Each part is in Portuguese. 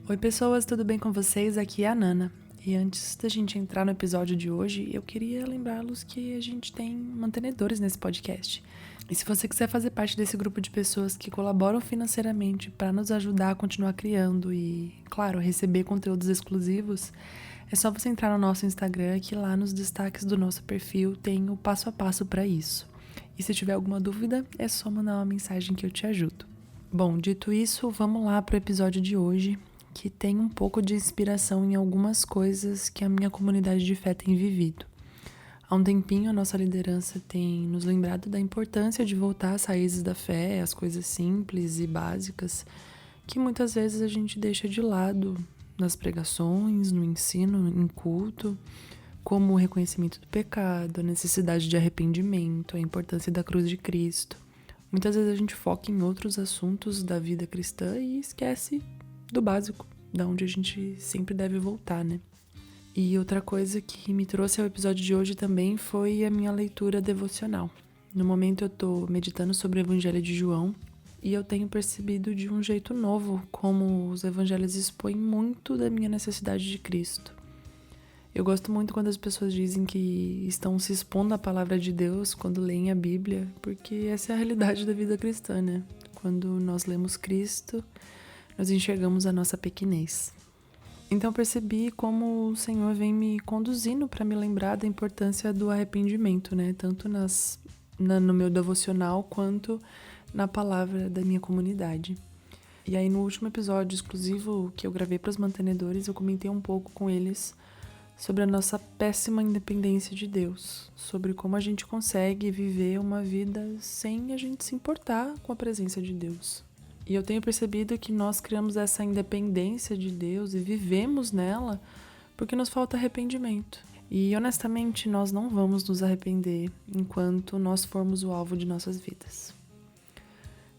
Oi pessoas, tudo bem com vocês? Aqui é a Nana. E antes da gente entrar no episódio de hoje, eu queria lembrá-los que a gente tem mantenedores nesse podcast. E se você quiser fazer parte desse grupo de pessoas que colaboram financeiramente para nos ajudar a continuar criando e, claro, receber conteúdos exclusivos, é só você entrar no nosso Instagram, que lá nos destaques do nosso perfil tem o passo a passo para isso. E se tiver alguma dúvida, é só mandar uma mensagem que eu te ajudo. Bom, dito isso, vamos lá para o episódio de hoje, que tem um pouco de inspiração em algumas coisas que a minha comunidade de fé tem vivido. Há um tempinho, a nossa liderança tem nos lembrado da importância de voltar às raízes da fé, às coisas simples e básicas, que muitas vezes a gente deixa de lado nas pregações, no ensino, em culto, como o reconhecimento do pecado, a necessidade de arrependimento, a importância da cruz de Cristo. Muitas vezes a gente foca em outros assuntos da vida cristã e esquece do básico, da onde a gente sempre deve voltar, né? E outra coisa que me trouxe ao episódio de hoje também foi a minha leitura devocional. No momento eu tô meditando sobre o Evangelho de João e eu tenho percebido de um jeito novo como os evangelhos expõem muito da minha necessidade de Cristo. Eu gosto muito quando as pessoas dizem que estão se expondo à palavra de Deus quando leem a Bíblia, porque essa é a realidade da vida cristã, né? Quando nós lemos Cristo, nós enxergamos a nossa pequenez. Então percebi como o Senhor vem me conduzindo para me lembrar da importância do arrependimento, né? Tanto no meu devocional quanto na palavra da minha comunidade. E aí no último episódio exclusivo que eu gravei para os mantenedores, eu comentei um pouco com eles sobre a nossa péssima independência de Deus, sobre como a gente consegue viver uma vida sem a gente se importar com a presença de Deus. E eu tenho percebido que nós criamos essa independência de Deus e vivemos nela porque nos falta arrependimento. E honestamente, nós não vamos nos arrepender enquanto nós formos o alvo de nossas vidas.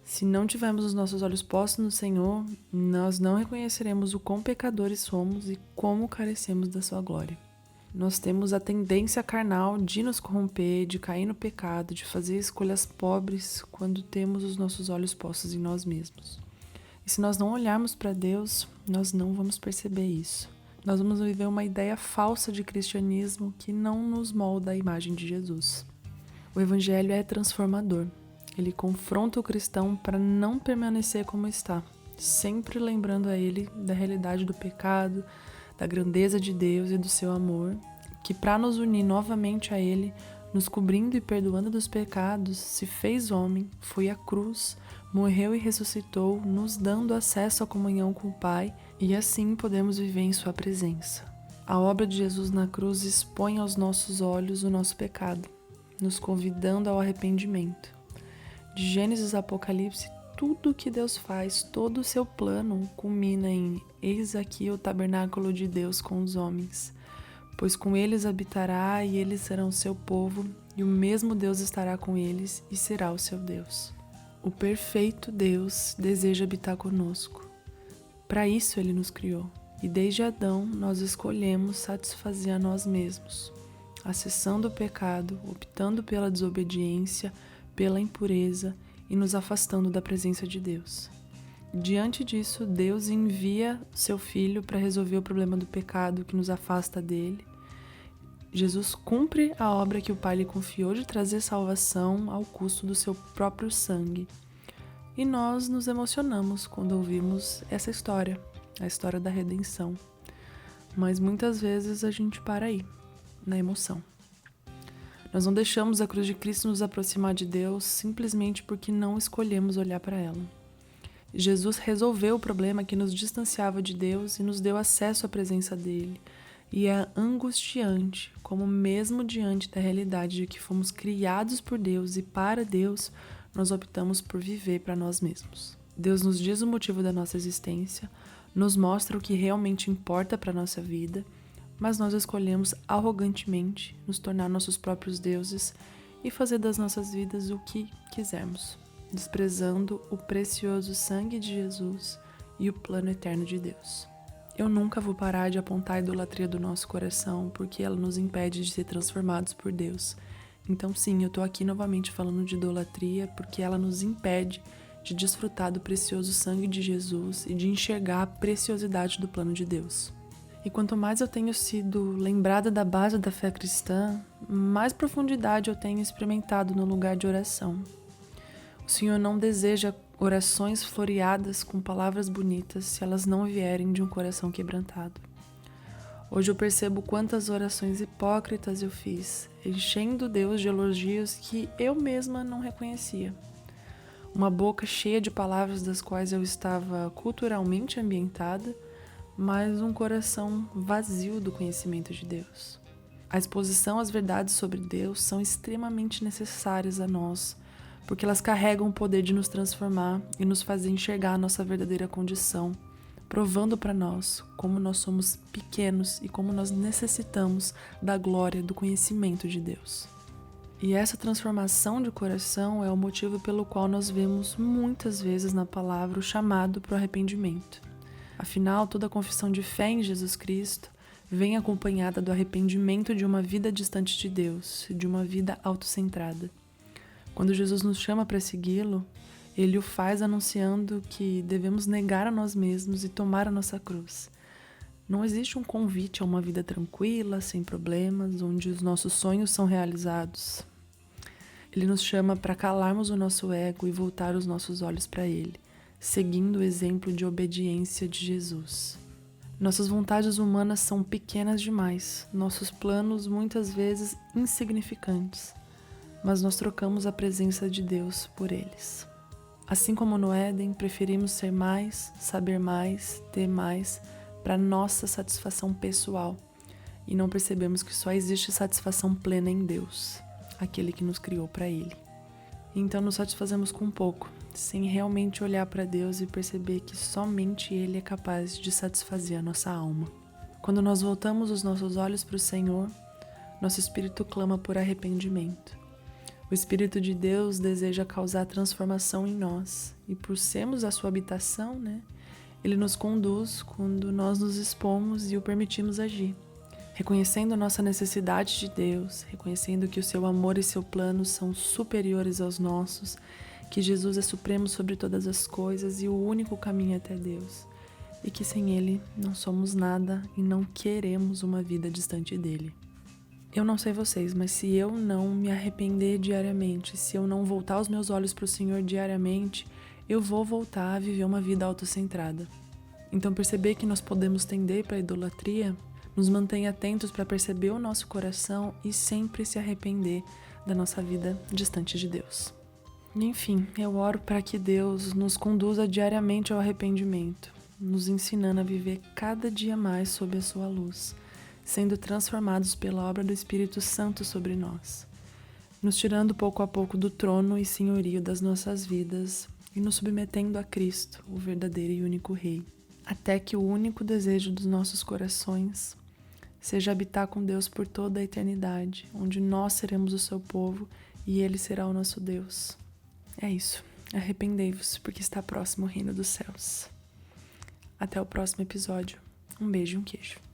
Se não tivermos os nossos olhos postos no Senhor, nós não reconheceremos o quão pecadores somos e como carecemos da sua glória. Nós temos a tendência carnal de nos corromper, de cair no pecado, de fazer escolhas pobres quando temos os nossos olhos postos em nós mesmos. E se nós não olharmos para Deus, nós não vamos perceber isso. Nós vamos viver uma ideia falsa de cristianismo que não nos molda à imagem de Jesus. O Evangelho é transformador. Ele confronta o cristão para não permanecer como está, sempre lembrando a ele da realidade do pecado, da grandeza de Deus e do seu amor, que para nos unir novamente a Ele, nos cobrindo e perdoando dos pecados, se fez homem, foi à cruz, morreu e ressuscitou, nos dando acesso à comunhão com o Pai, e assim podemos viver em sua presença. A obra de Jesus na cruz expõe aos nossos olhos o nosso pecado, nos convidando ao arrependimento. De Gênesis a Apocalipse, tudo que Deus faz, todo o seu plano culmina em eis aqui o tabernáculo de Deus com os homens, pois com eles habitará e eles serão seu povo, e o mesmo Deus estará com eles e será o seu Deus. O perfeito Deus deseja habitar conosco. Para isso ele nos criou, e desde Adão nós escolhemos satisfazer a nós mesmos, acessando o pecado, optando pela desobediência, pela impureza e nos afastando da presença de Deus. Diante disso, Deus envia seu Filho para resolver o problema do pecado que nos afasta dele. Jesus cumpre a obra que o Pai lhe confiou de trazer salvação ao custo do seu próprio sangue. E nós nos emocionamos quando ouvimos essa história, a história da redenção. Mas muitas vezes a gente para aí, na emoção. Nós não deixamos a cruz de Cristo nos aproximar de Deus simplesmente porque não escolhemos olhar para ela. Jesus resolveu o problema que nos distanciava de Deus e nos deu acesso à presença dele. E é angustiante como mesmo diante da realidade de que fomos criados por Deus e para Deus, nós optamos por viver para nós mesmos. Deus nos diz o motivo da nossa existência, nos mostra o que realmente importa para a nossa vida, mas nós escolhemos arrogantemente nos tornar nossos próprios deuses e fazer das nossas vidas o que quisermos, desprezando o precioso sangue de Jesus e o plano eterno de Deus. Eu nunca vou parar de apontar a idolatria do nosso coração, porque ela nos impede de ser transformados por Deus. Então sim, eu tô aqui novamente falando de idolatria, porque ela nos impede de desfrutar do precioso sangue de Jesus e de enxergar a preciosidade do plano de Deus. E quanto mais eu tenho sido lembrada da base da fé cristã, mais profundidade eu tenho experimentado no lugar de oração. O Senhor não deseja orações floreadas com palavras bonitas se elas não vierem de um coração quebrantado. Hoje eu percebo quantas orações hipócritas eu fiz, enchendo Deus de elogios que eu mesma não reconhecia. Uma boca cheia de palavras das quais eu estava culturalmente ambientada, mas um coração vazio do conhecimento de Deus. A exposição às verdades sobre Deus são extremamente necessárias a nós, porque elas carregam o poder de nos transformar e nos fazer enxergar a nossa verdadeira condição, provando para nós como nós somos pequenos e como nós necessitamos da glória do conhecimento de Deus. E essa transformação de coração é o motivo pelo qual nós vemos muitas vezes na palavra o chamado para o arrependimento. Afinal, toda confissão de fé em Jesus Cristo vem acompanhada do arrependimento de uma vida distante de Deus, de uma vida autocentrada. Quando Jesus nos chama para segui-lo, Ele o faz anunciando que devemos negar a nós mesmos e tomar a nossa cruz. Não existe um convite a uma vida tranquila, sem problemas, onde os nossos sonhos são realizados. Ele nos chama para calarmos o nosso ego e voltar os nossos olhos para Ele, seguindo o exemplo de obediência de Jesus. Nossas vontades humanas são pequenas demais, nossos planos muitas vezes insignificantes, mas nós trocamos a presença de Deus por eles. Assim como no Éden, preferimos ser mais, saber mais, ter mais, para nossa satisfação pessoal, e não percebemos que só existe satisfação plena em Deus, aquele que nos criou para Ele. Então nos satisfazemos com pouco, sem realmente olhar para Deus e perceber que somente Ele é capaz de satisfazer a nossa alma. Quando nós voltamos os nossos olhos para o Senhor, nosso espírito clama por arrependimento. O Espírito de Deus deseja causar transformação em nós, e por sermos a sua habitação, Ele nos conduz quando nós nos expomos e o permitimos agir. Reconhecendo nossa necessidade de Deus, reconhecendo que o seu amor e seu plano são superiores aos nossos, que Jesus é supremo sobre todas as coisas e o único caminho até Deus, e que sem Ele não somos nada e não queremos uma vida distante dele. Eu não sei vocês, mas se eu não me arrepender diariamente, se eu não voltar os meus olhos para o Senhor diariamente, eu vou voltar a viver uma vida autocentrada. Então perceber que nós podemos tender para a idolatria nos mantém atentos para perceber o nosso coração e sempre se arrepender da nossa vida distante de Deus. E, enfim, eu oro para que Deus nos conduza diariamente ao arrependimento, nos ensinando a viver cada dia mais sob a sua luz, sendo transformados pela obra do Espírito Santo sobre nós, nos tirando pouco a pouco do trono e senhorio das nossas vidas e nos submetendo a Cristo, o verdadeiro e único Rei, até que o único desejo dos nossos corações seja habitar com Deus por toda a eternidade, onde nós seremos o seu povo e Ele será o nosso Deus. É isso. Arrependei-vos, porque está próximo o reino dos céus. Até o próximo episódio. Um beijo e um queijo.